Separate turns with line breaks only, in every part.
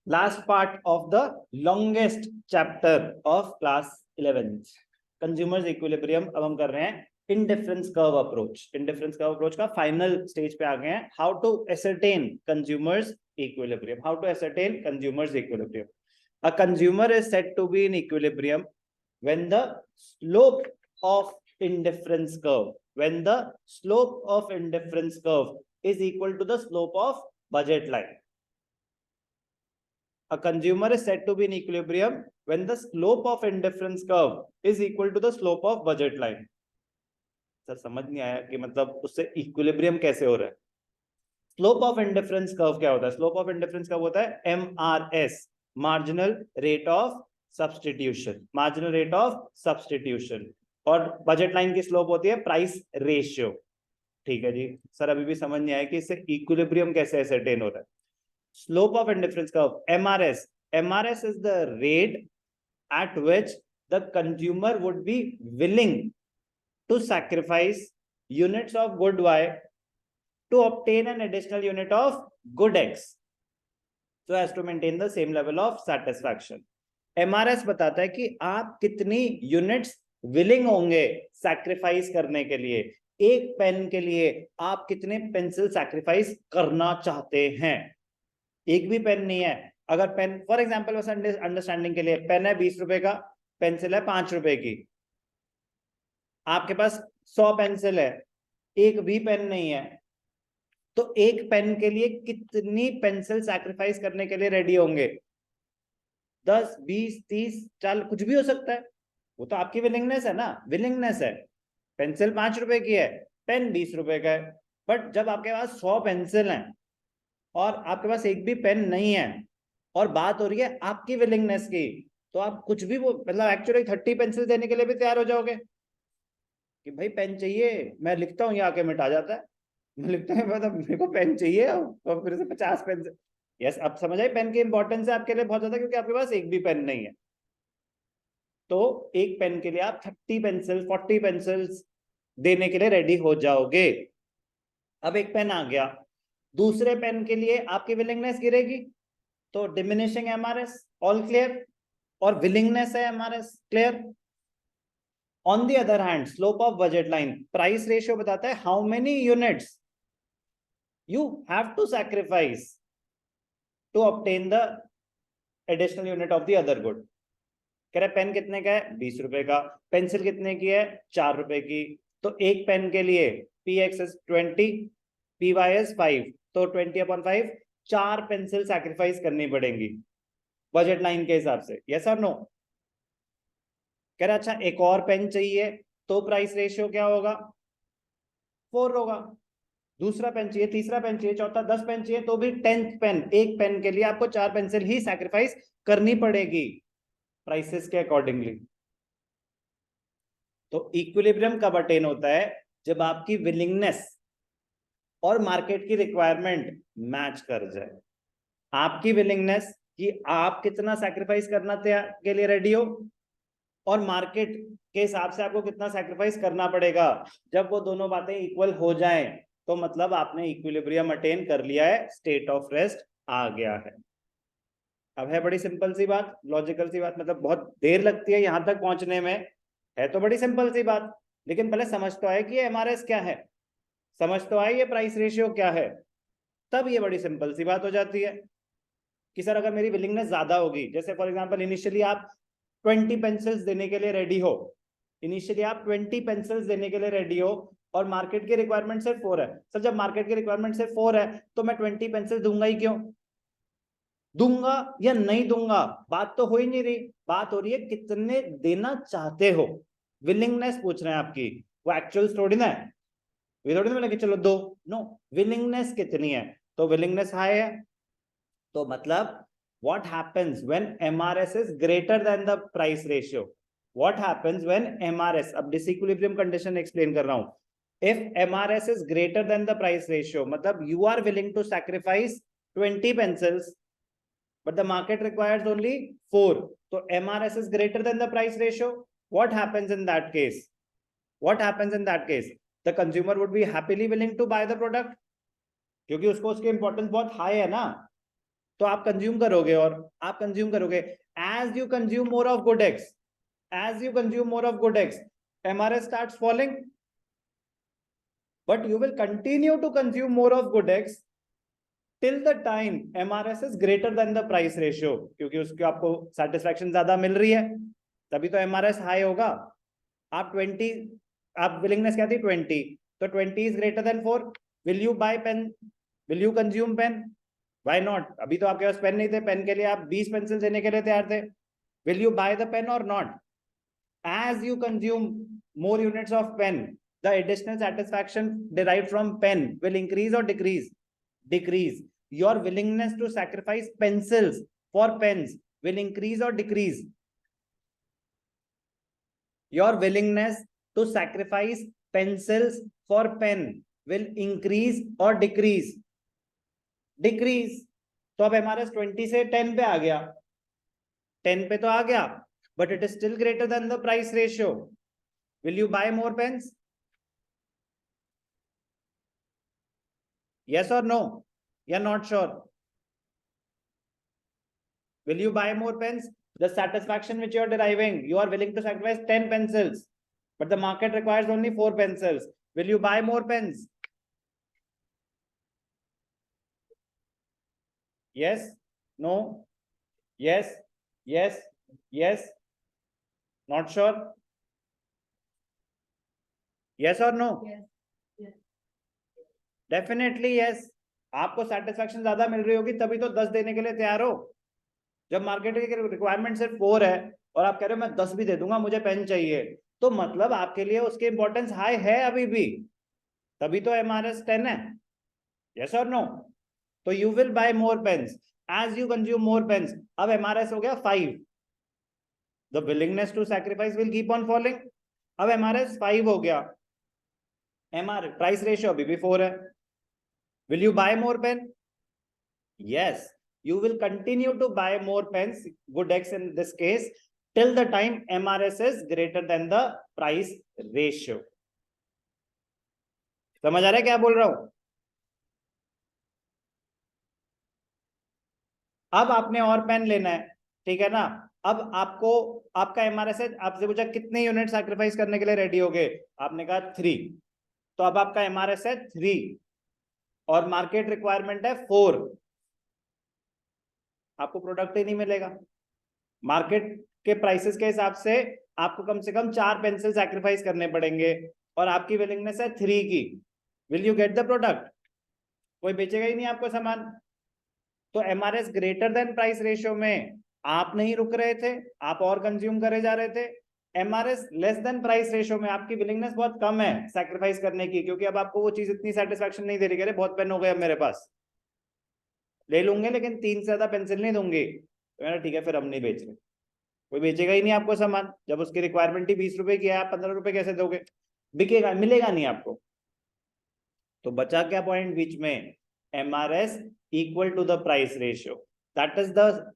Last part of the longest chapter of class 11th, consumer's equilibrium. अब हम कर रहे हैं indifference curve approach. Indifference curve approach का फाइनल स्टेज पे आ गए हैं। How to ascertain consumer's equilibrium. How to ascertain consumer's equilibrium. A consumer is said to be in equilibrium when the slope of indifference curve is equal to the slope of budget line. A consumer is said to be in equilibrium when the slope of indifference curve is equal to the slope of budget line. Sir समझ नहीं आया कि मतलब उससे equilibrium कैसे हो रहा है। स्लोप ऑफ इंडिफरेंस कर्व क्या होता है? स्लोप ऑफ इंडिफरेंस कर्व होता है MRS, marginal rate of substitution. Marginal rate of substitution. और बजट लाइन की स्लोप होती है प्राइस रेशियो। ठीक है जी सर, अभी भी समझ नहीं आया कि इससे इक्विलिब्रियम कैसे असरटेन हो रहा है। Slope of indifference curve MRS is the rate at which the consumer would be willing to sacrifice units of good Y to obtain an additional unit of good X so as to maintain the same level of satisfaction. MRS बताता है कि आप कितनी units willing होंगे sacrifice करने के लिए। एक पेन के लिए आप कितने पेंसिल सैक्रिफाइस करना चाहते हैं। एक भी पेन नहीं है। अगर पेन फॉर एग्जांपल बस अंडरस्टैंडिंग के लिए, पेन है 20 रुपए का, पेंसिल है 5 रुपए की। आपके पास 100 पेंसिल है, एक भी पेन नहीं है, तो एक पेन के लिए कितनी पेंसिल सैक्रिफाइस करने के लिए रेडी होंगे? 10, 20, 30, 40, कुछ भी हो सकता है। वो तो आपकी विलिंगनेस है ना, विलिंगनेस है। पेंसिल 5 रुपए की है, पेन 20 रुपए का है। बट जब आपके पास 100 पेंसिल हैं और आपके पास एक भी पेन नहीं है और बात हो रही है आपकी विलिंगनेस की, तो आप कुछ भी वो मतलब एक्चुअली 30 पेंसिल देने के लिए भी तैयार हो जाओगे कि भाई पेन चाहिए, मैं लिखता हूँ, ये आके मिटा जाता है। मैं लिखता हूँ मतलब मेरे को पेन चाहिए और फिर से 50 पेंसिल। यस, अब समझ आए पेन की इंपॉर्टेंस है आपके लिए बहुत ज्यादा, क्योंकि आपके पास एक भी पेन नहीं है। तो एक पेन के लिए आप 30 पेंसिल 40 पेंसिल्स देने के लिए रेडी हो जाओगे। अब एक पेन आ गया, दूसरे पेन के लिए आपकी विलिंगनेस गिरेगी, तो डिमिनिशिंग MRS, ऑल क्लियर, और विलिंगनेस है MRS, clear. On the other hand slope of budget line, price ratio बताता है how many units you have to sacrifice to obtain the additional unit of the other good. कह रहे pen कितने का है? 20 रुपए का। पेंसिल कितने की है? 4 रुपए की। तो एक पेन के लिए PX is 20, PY is 5, तो 20/5 4 पेंसिल सैक्रिफाइस करनी पड़ेंगी बजट लाइन के हिसाब से। यस और नो? कह रहा अच्छा एक और पेन चाहिए, तो प्राइस रेशियो क्या होगा? 4 होगा। दूसरा पेन चाहिए, तीसरा पेन चाहिए, चौथा, 10 पेन चाहिए, तो भी 10th पेन, एक पेन के लिए आपको 4 पेंसिल ही सैक्रिफाइस करनी पड़ेगी प्राइसेस के अकॉर्डिंगली। तो इक्विलिब्रियम कब अटेन होता है? जब आपकी विलिंगनेस और मार्केट की रिक्वायरमेंट मैच कर जाए। आपकी विलिंगनेस कि आप कितना सैक्रिफाइस करना के लिए रेडी हो, और मार्केट के हिसाब से आपको कितना सैक्रिफाइस करना पड़ेगा। जब वो दोनों बातें इक्वल हो जाएं, तो मतलब आपने इक्विलिब्रियम अटेन कर लिया है, स्टेट ऑफ रेस्ट आ गया है। अब है बड़ी सिंपल सी बात, लॉजिकल सी बात, मतलब बहुत देर लगती है यहां तक पहुंचने में, है तो बड़ी सिंपल सी बात, लेकिन पहले समझ तो आए कि ये MRS क्या है, समझ तो आए ये प्राइस रेशियो क्या है, तब ये बड़ी सिंपल सी बात हो जाती है कि सर अगर मेरी विलिंगनेस ज्यादा होगी, जैसे फॉर एग्जांपल इनिशियली आप 20 पेंसिल्स देने के लिए रेडी हो, इनिशियली आप 20 पेंसिल्स देने के लिए रेडी हो, और मार्केट की रिक्वायरमेंट सिर्फ 4 है। सर जब मार्केट की रिक्वायरमेंट सिर्फ 4 है, तो मैं 20 पेंसिल दूंगा ही क्यों? दूंगा या नहीं दूंगा, बात तो हो ही नहीं रही। बात हो रही है कितने देना चाहते हो, विलिंगनेस पूछ रहे हैं आपकी, वो एक्चुअल थोड़ी ना है। वे थोड़ी ना बोले कि चलो दो, नो, विलिंगनेस कितनी है, तो विलिंगनेस हाई है। तो मतलब what happens when MRS is greater than the price ratio? What happens when MRS, अब disequilibrium condition explain कर रहा हूं, if MRS is greater than the price ratio, मतलब you are willing to sacrifice 20 pencils but the market requires only 4, so MRS is greater than the price ratio. What happens in that case? What happens in that case? The consumer would be happily willing to buy the product, क्योंकि उसको उसकी importance बहुत high है ना, तो आप consume करोगे, और आप कंज्यूम करोगे as you consume more of good x, as you consume more of good X, MRS starts falling, but you will continue to consume more of good X till the time MRS is greater than the price ratio, क्योंकि उसकी आपको satisfaction ज्यादा मिल रही है, तभी तो MRS high होगा। आप 20, आप willingness क्या थी 20, तो 20 is greater than 4, will you buy pen, will you consume pen? Why not? अभी तो आपके पास पेन नहीं थे, पेन के लिए आप 20 पेंसिल देने के लिए तैयार थे। Will you buy the pen or not? As you consume more units of pen, the additional satisfaction derived from pen will increase or decrease? Decrease. Your willingness to sacrifice pencils for pens will increase or decrease? Your willingness to sacrifice pencils for pen will increase or decrease? Decrease. तो अब हमारे 20 से 10 पे आ गया, 10 पे तो आ गया, but it is still greater than the price ratio. Will you buy more pens? Yes or no? You're not sure. Will you buy more pens? The satisfaction which you're deriving, you are willing to sacrifice 10 pencils, but the market requires only 4 pencils. Will you buy more pens? Yes? No? Yes? Yes? Yes? Not sure? Yes or no?
Yes. Yes.
Definitely yes. आपको satisfaction ज्यादा मिल रही होगी तभी तो 10 देने के लिए तैयार हो। जब मार्केट की रिक्वायरमेंट सिर्फ 4 है और आप कह रहे हो मैं 10 भी दे दूंगा, मुझे पेन चाहिए, तो मतलब आपके लिए उसकी इंपॉर्टेंस हाई है अभी भी, तभी तो MRS 10 है। यस और नो? तो you will buy more pens as you consume more pens. अब MRS हो गया 5, the willingness to sacrifice will keep on falling. अब MRS 5 हो गया, MR प्राइस रेशियो अभी भी 4 है। Will you buy more pen? Yes, you will continue to buy more pens, good X in this case, till the time MRS is greater than the price ratio. समझ आ रहा है क्या बोल रहा हूं? अब आपने और पेन लेना है, ठीक है ना? अब आपको, आपका MRS है, आपसे पूछा कितने यूनिट सैक्रिफाइस करने के लिए रेडी हो गए, आपने कहा 3, तो अब आपका MRS है 3 और मार्केट रिक्वायरमेंट है 4, आपको प्रोडक्ट ही नहीं मिलेगा। मार्केट के प्राइसेस के हिसाब से आपको कम से कम 4 पेंसिल सैक्रिफाइस करने पड़ेंगे और आपकी विलिंगनेस है 3 की। Will you get the product? कोई बेचेगा ही नहीं आपको सामान। तो MRS greater than price ratio में आप नहीं रुक रहे थे, आप और कंज्यूम करे जा रहे थे। MRS less than price ratio में आपकी विलिंगनेस बहुत कम है सैक्रिफाइस करने की, क्योंकि अब आपको वो चीज इतनी सेटिस्फेक्शन नहीं दे रही है, बहुत पेन हो गए अब मेरे पास, ले लूंगे लेकिन 3 से ज्यादा पेंसिल नहीं दूंगी। तो मैंने ठीक है फिर हम नहीं बेच रहे, कोई बेचेगा ही नहीं आपको सामान। जब उसकी रिक्वायरमेंट ही 20 रुपए की है, आप 15 रुपए कैसे दोगे? बिकेगा, मिलेगा नहीं आपको। तो बचा क्या पॉइंट बीच में? MRS equal to the price ratio, that is the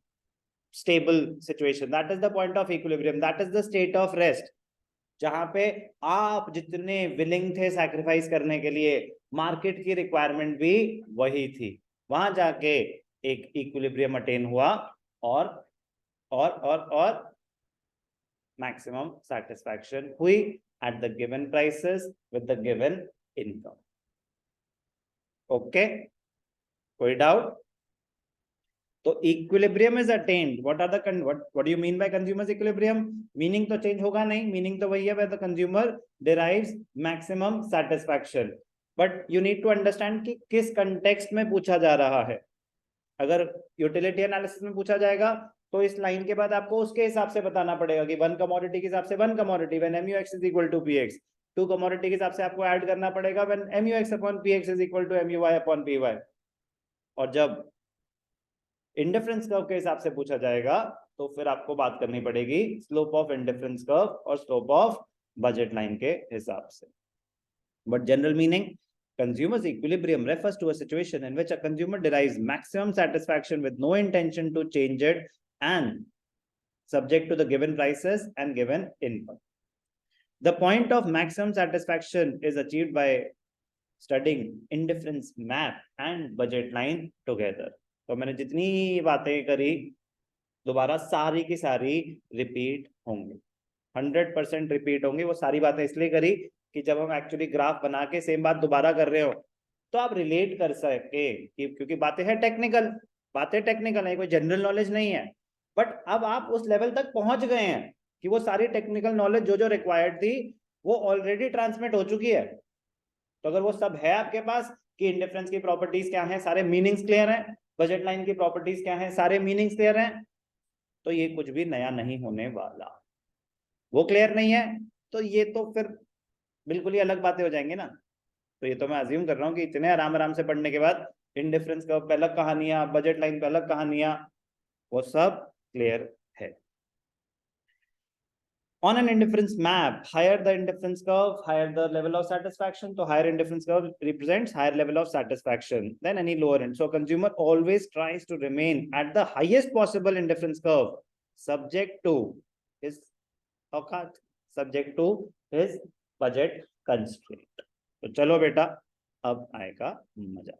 stable situation, that is the point of equilibrium, that is the state of rest, जहां पे आप जितने विलिंग थे सैक्रिफाइस करने के लिए, मार्केट की रिक्वायरमेंट भी वही थी, वहां जाके एक इक्विलिब्रियम अटेन हुआ और maximum satisfaction हुई at the given prices with the given income. Okay, कोई doubt? तो equilibrium is attained. What do you mean by consumer's equilibrium? Meaning तो change होगा नहीं, meaning तो वही है, where the consumer derives maximum satisfaction. But you need to understand कि किस context में पूछा जा रहा है। अगर यूटिलिटी एनालिसिस में पूछा जाएगा तो इस लाइन के बाद आपको उसके हिसाब से बताना पड़ेगा कि 1 कमोडिटी के हिसाब से 1 commodity when MUX is equal to PX, 2 commodity के हिसाब से आपको ऐड करना पड़ेगा when MUX upon PX is equal to MUY upon PY। और जब इंडिफरेंस कर्व के हिसाब से पूछा जाएगा तो फिर आपको बात करनी पड़ेगी स्लोप ऑफ इंडिफरेंस कर्व और स्लोप ऑफ बजट लाइन के हिसाब से। But general meaning, consumer's equilibrium refers to a situation in which a consumer derives maximum satisfaction with no intention to change it and subject to the given prices and given income. The point of maximum satisfaction is achieved by studying indifference map and budget line together. तो मैंने जितनी बातें करी दोबारा सारी की सारी repeat होंगी, 100% रिपीट होंगी। वो सारी बातें इसलिए करी कि जब हम एक्चुअली ग्राफ बना के सेम बात दोबारा कर रहे हो तो आप रिलेट कर सके कि, क्योंकि बातें हैं टेक्निकल, बातें टेक्निकल है, कोई जनरल नॉलेज नहीं है। बट अब आप उस लेवल तक पहुंच गए हैं कि वो सारी टेक्निकल नॉलेज जो जो रिक्वायर्ड थी वो ऑलरेडी ट्रांसमिट हो चुकी है। तो अगर वो सब है आपके पास कि इंडिफरेंस की प्रॉपर्टीज क्या है, सारे मीनिंग्स क्लियर हैं, बजट लाइन की प्रॉपर्टीज क्या है, सारे मीनिंग्स क्लियर हैं, तो ये कुछ भी नया नहीं होने वाला। वो क्लियर नहीं है तो ये तो फिर बिल्कुल ही अलग बातें हो जाएंगी ना। तो ये तो मैं अज्यूम कर रहा हूँ कि इतने आराम आराम से पढ़ने के बाद इंडिफरेंस कर्व पे अलग कहानियां, बजट लाइन पे अलग कहानियां, वो सब क्लियर है। On an indifference map, higher the indifference curve, higher the level of satisfaction. So higher indifference curve represents higher level of satisfaction than any lower end. So consumer always tries to remain at the highest possible indifference curve, subject to his औकात, subject to his budget constraint. तो चलो बेटा अब आएगा मजा।